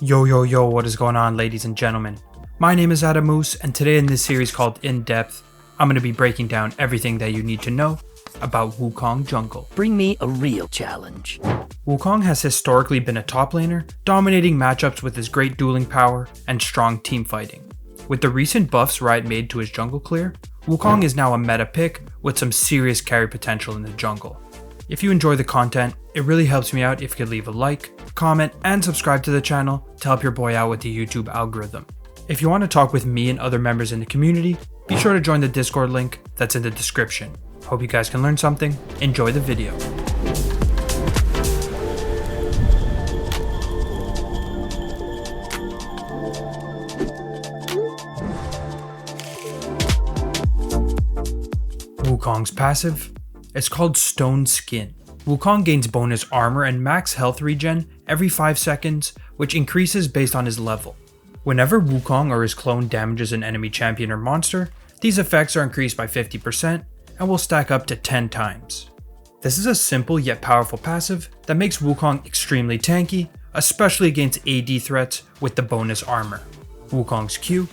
Yo, what is going on, ladies and gentlemen? My name is Adamoose, and today in this series called In Depth, I'm going to be breaking down everything that you need to know about Wukong Jungle. Bring me a real challenge. Wukong has historically been a top laner, dominating matchups with his great dueling power and strong team fighting. With the recent buffs Riot made to his jungle clear, Wukong is now a meta pick with some serious carry potential in the jungle. If you enjoy the content, it really helps me out if you could leave a like, comment, and subscribe to the channel to help your boy out with the YouTube algorithm. If you want to talk with me and other members in the community, be sure to join the Discord link that's in the description. Hope you guys can learn something. Enjoy the video. Wukong's passive is called Stone Skin. Wukong gains bonus armor and max health regen every 5 seconds, which increases based on his level. Whenever Wukong or his clone damages an enemy champion or monster, these effects are increased by 50% and will stack up to 10 times. This is a simple yet powerful passive that makes Wukong extremely tanky, especially against AD threats with the bonus armor. Wukong's Q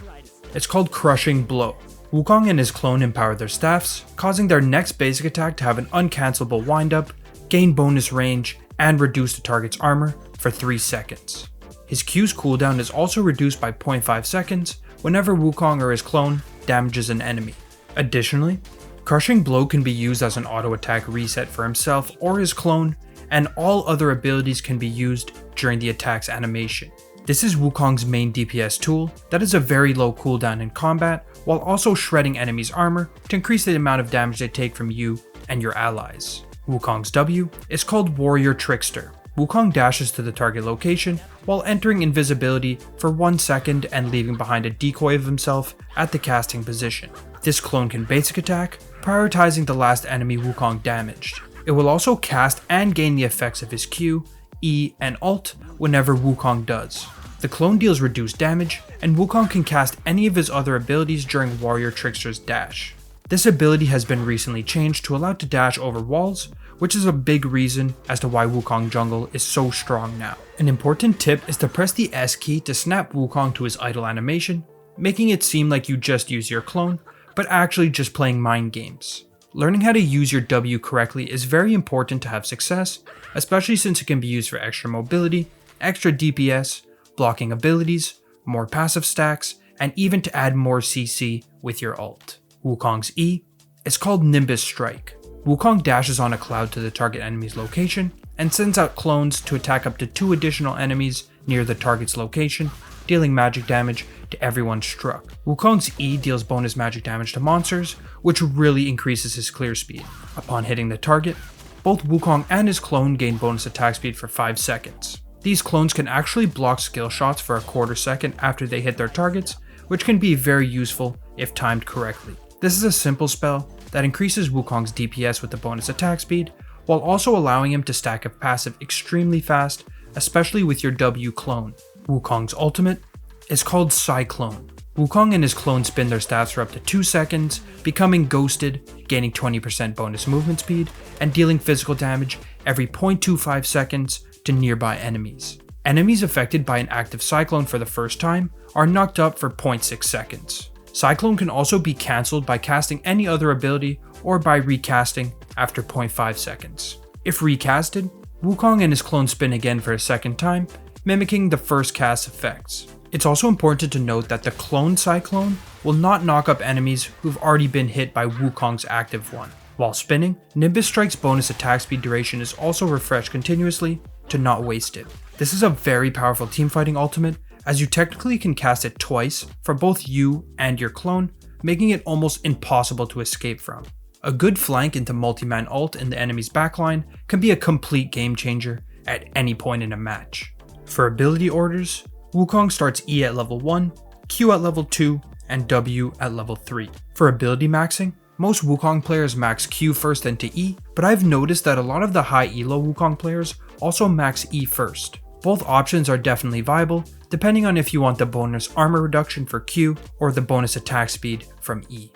is called Crushing Blow. Wukong and his clone empower their staffs, causing their next basic attack to have an uncancelable windup, gain bonus range, and reduce the target's armor for 3 seconds. His Q's cooldown is also reduced by 0.5 seconds whenever Wukong or his clone damages an enemy. Additionally, Crushing Blow can be used as an auto attack reset for himself or his clone, and all other abilities can be used during the attack's animation. This is Wukong's main DPS tool that is a very low cooldown in combat, while also shredding enemies' armor to increase the amount of damage they take from you and your allies. Wukong's W is called Warrior Trickster. Wukong dashes to the target location while entering invisibility for 1 second and leaving behind a decoy of himself at the casting position. This clone can basic attack, prioritizing the last enemy Wukong damaged. It will also cast and gain the effects of his Q, E, and ult whenever Wukong does. The clone deals reduced damage, and Wukong can cast any of his other abilities during Warrior Trickster's dash. This ability has been recently changed to allow it to dash over walls, which is a big reason as to why Wukong Jungle is so strong now. An important tip is to press the S key to snap Wukong to his idle animation, making it seem like you just use your clone, but actually just playing mind games. Learning how to use your W correctly is very important to have success, especially since it can be used for extra mobility, extra DPS, blocking abilities, more passive stacks, and even to add more CC with your ult. Wukong's E is called Nimbus Strike. Wukong dashes on a cloud to the target enemy's location and sends out clones to attack up to 2 additional enemies near the target's location, dealing magic damage to everyone struck. Wukong's E deals bonus magic damage to monsters, which really increases his clear speed. Upon hitting the target, both Wukong and his clone gain bonus attack speed for 5 seconds. These clones can actually block skill shots for a quarter second after they hit their targets, which can be very useful if timed correctly. This is a simple spell that increases Wukong's DPS with the bonus attack speed, while also allowing him to stack a passive extremely fast, especially with your W clone. Wukong's ultimate is called Cyclone. Wukong and his clone spin their staffs for up to 2 seconds, becoming ghosted, gaining 20% bonus movement speed, and dealing physical damage every 0.25 seconds to nearby enemies. Enemies affected by an active Cyclone for the first time are knocked up for 0.6 seconds. Cyclone can also be cancelled by casting any other ability or by recasting after 0.5 seconds. If recasted, Wukong and his clone spin again for a second time, mimicking the first cast effects. It's also important to note that the clone Cyclone will not knock up enemies who've already been hit by Wukong's active one. While spinning, Nimbus Strike's bonus attack speed duration is also refreshed continuously to not waste it. This is a very powerful teamfighting ultimate, as you technically can cast it twice for both you and your clone, making it almost impossible to escape from. A good flank into multi-man ult in the enemy's backline can be a complete game changer at any point in a match. For ability orders, Wukong starts E at level 1, Q at level 2, and W at level 3. For ability maxing, most Wukong players max Q first then to E, but I've noticed that a lot of the high elo Wukong players also max E first. Both options are definitely viable, depending on if you want the bonus armor reduction for Q or the bonus attack speed from E.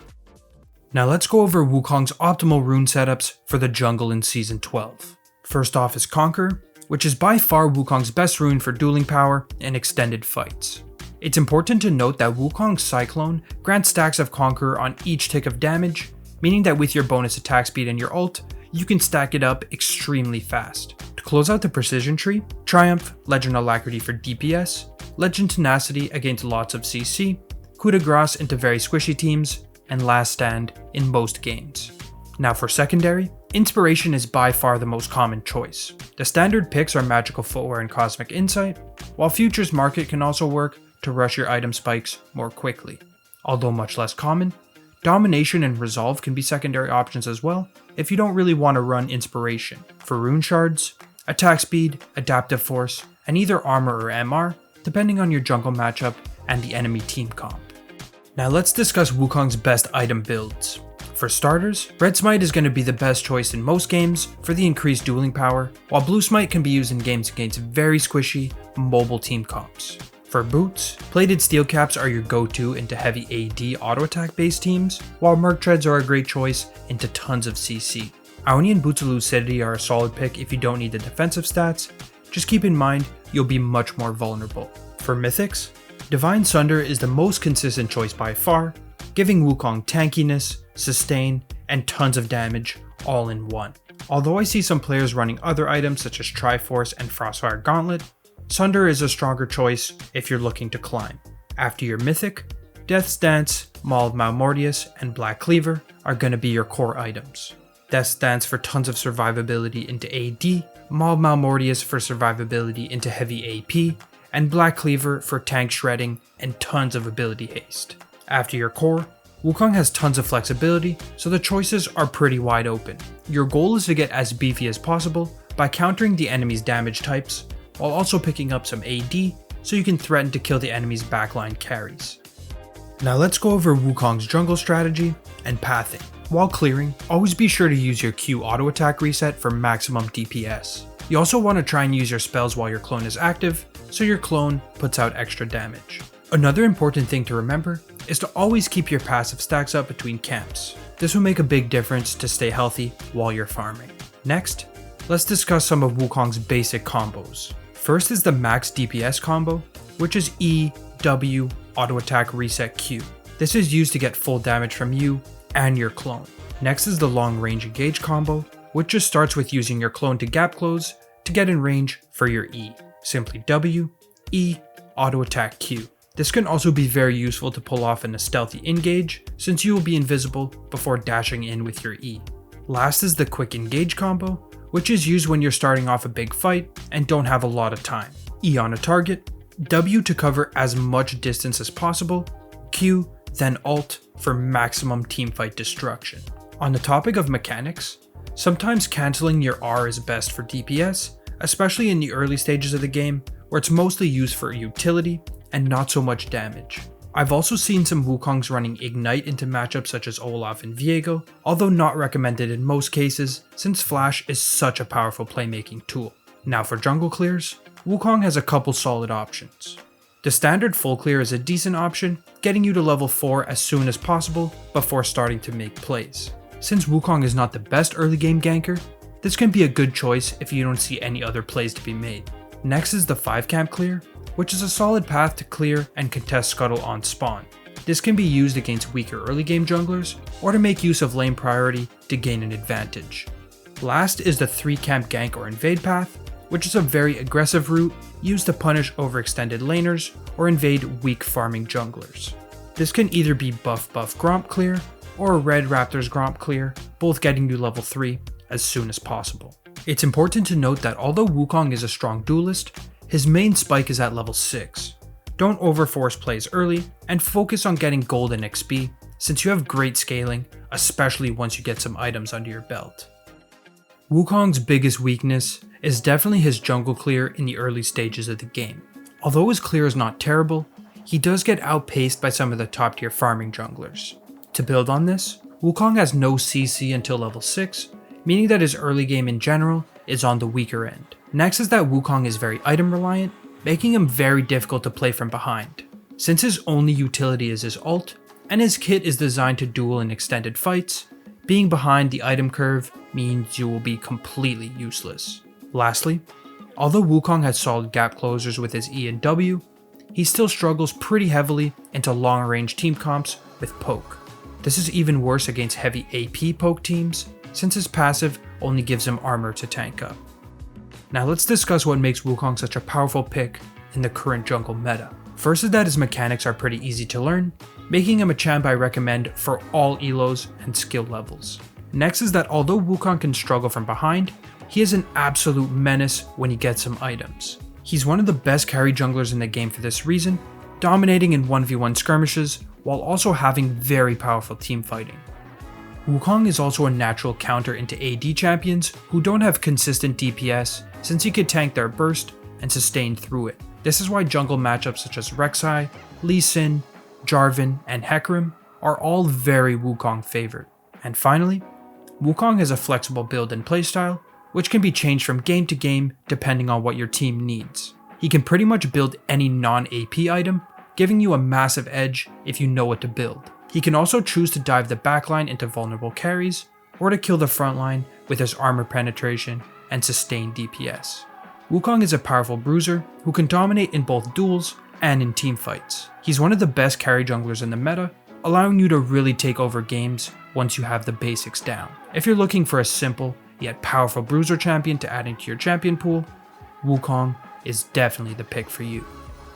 Now let's go over Wukong's optimal rune setups for the jungle in Season 12. First off is Conquer, which is by far Wukong's best rune for dueling power in extended fights. It's important to note that Wukong's Cyclone grants stacks of Conqueror on each tick of damage, meaning that with your bonus attack speed and your ult, you can stack it up extremely fast. To close out the precision tree, Triumph, Legend Alacrity for DPS, Legend Tenacity against lots of CC, Coup de Grace into very squishy teams, and Last Stand in most games. Now for secondary, Inspiration is by far the most common choice. The standard picks are Magical Footwear and Cosmic Insight, while Futures Market can also work to rush your item spikes more quickly. Although much less common, Domination and Resolve can be secondary options as well if you don't really want to run Inspiration. For Rune Shards, Attack Speed, Adaptive Force, and either Armor or MR, depending on your jungle matchup and the enemy team comp. Now let's discuss Wukong's best item builds. For starters, Red Smite is going to be the best choice in most games for the increased dueling power, while Blue Smite can be used in games against very squishy, mobile team comps. For boots, Plated Steel Caps are your go-to into heavy AD auto attack based teams, while Merc Treads are a great choice into tons of CC. Aoni and Boots of Lucidity are a solid pick if you don't need the defensive stats, just keep in mind you'll be much more vulnerable. For mythics, Divine Sunder is the most consistent choice by far, giving Wukong tankiness, sustain, and tons of damage all in one. Although I see some players running other items such as Triforce and Frostfire Gauntlet, Sunder is a stronger choice if you're looking to climb. After your mythic, Death's Dance, Maul of Malmortius, and Black Cleaver are going to be your core items. Death's Dance for tons of survivability into AD, Maul of Malmortius for survivability into heavy AP, and Black Cleaver for tank shredding and tons of ability haste. After your core, Wukong has tons of flexibility, so the choices are pretty wide open. Your goal is to get as beefy as possible by countering the enemy's damage types, while also picking up some AD so you can threaten to kill the enemy's backline carries. Now let's go over Wukong's jungle strategy and pathing. While clearing, always be sure to use your Q auto attack reset for maximum DPS. You also want to try and use your spells while your clone is active, so your clone puts out extra damage. Another important thing to remember is to always keep your passive stacks up between camps. This will make a big difference to stay healthy while you're farming. Next, let's discuss some of Wukong's basic combos. First is the max DPS combo, which is E, W, auto attack reset Q. This is used to get full damage from you and your clone. Next is the long range engage combo, which just starts with using your clone to gap close to get in range for your E. Simply W, E, auto attack Q. This can also be very useful to pull off in a stealthy engage, since you will be invisible before dashing in with your E. Last is the quick engage combo, which is used when you're starting off a big fight and don't have a lot of time. E on a target, W to cover as much distance as possible, Q, then Alt for maximum teamfight destruction. On the topic of mechanics, sometimes cancelling your R is best for DPS, especially in the early stages of the game, where it's mostly used for utility and not so much damage. I've also seen some Wukongs running Ignite into matchups such as Olaf and Viego, although not recommended in most cases since Flash is such a powerful playmaking tool. Now for jungle clears, Wukong has a couple solid options. The standard full clear is a decent option, getting you to level 4 as soon as possible before starting to make plays. Since Wukong is not the best early game ganker, this can be a good choice if you don't see any other plays to be made. Next is the 5 camp clear, which is a solid path to clear and contest scuttle on spawn. This can be used against weaker early game junglers, or to make use of lane priority to gain an advantage. Last is the 3 camp gank or invade path, which is a very aggressive route used to punish overextended laners or invade weak farming junglers. This can either be buff Gromp clear, or a red Raptors Gromp clear, both getting you level 3 as soon as possible. It's important to note that although Wukong is a strong duelist, his main spike is at level 6. Don't overforce plays early, and focus on getting gold and XP, since you have great scaling, especially once you get some items under your belt. Wukong's biggest weakness is definitely his jungle clear in the early stages of the game. Although his clear is not terrible, he does get outpaced by some of the top tier farming junglers. To build on this, Wukong has no CC until level 6, meaning that his early game in general is on the weaker end. Next is that Wukong is very item reliant, making him very difficult to play from behind. Since his only utility is his ult, and his kit is designed to duel in extended fights, being behind the item curve means you will be completely useless. Lastly, Although Wukong has solid gap closers with his E and W, he still struggles pretty heavily into long range team comps with poke. This is even worse against heavy AP poke teams, since his passive only gives him armor to tank up. Now let's discuss what makes Wukong such a powerful pick in the current jungle meta. First is that his mechanics are pretty easy to learn, making him a champ I recommend for all elos and skill levels. Next is that although Wukong can struggle from behind, he is an absolute menace when he gets some items. He's one of the best carry junglers in the game for this reason, dominating in 1v1 skirmishes while also having very powerful team fighting. Wukong is also a natural counter into AD champions who don't have consistent DPS, since he could tank their burst and sustain through it. This is why jungle matchups such as Rek'Sai, Lee Sin, Jarvan, and Hecarim are all very Wukong favored. And finally, Wukong has a flexible build and playstyle, which can be changed from game to game depending on what your team needs. He can pretty much build any non-AP item, giving you a massive edge if you know what to build. He can also choose to dive the backline into vulnerable carries, or to kill the frontline with his armor penetration and sustained DPS. Wukong is a powerful bruiser who can dominate in both duels and in team fights. He's one of the best carry junglers in the meta, allowing you to really take over games once you have the basics down. If you're looking for a simple yet powerful bruiser champion to add into your champion pool, Wukong is definitely the pick for you.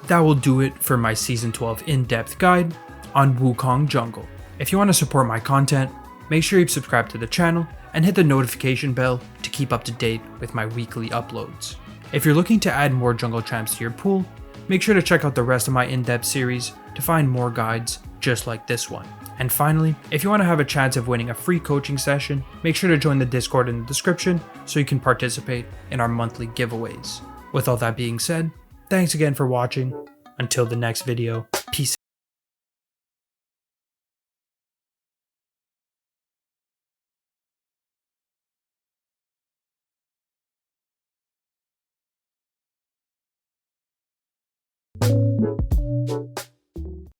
That will do it for my Season 12 in-depth guide on Wukong Jungle. If you want to support my content, make sure you subscribe to the channel and hit the notification bell to keep up to date with my weekly uploads. If you're looking to add more jungle champs to your pool, make sure to check out the rest of my in-depth series to find more guides just like this one. And finally, if you want to have a chance of winning a free coaching session, make sure to join the Discord in the description so you can participate in our monthly giveaways. With all that being said, thanks again for watching. Until the next video,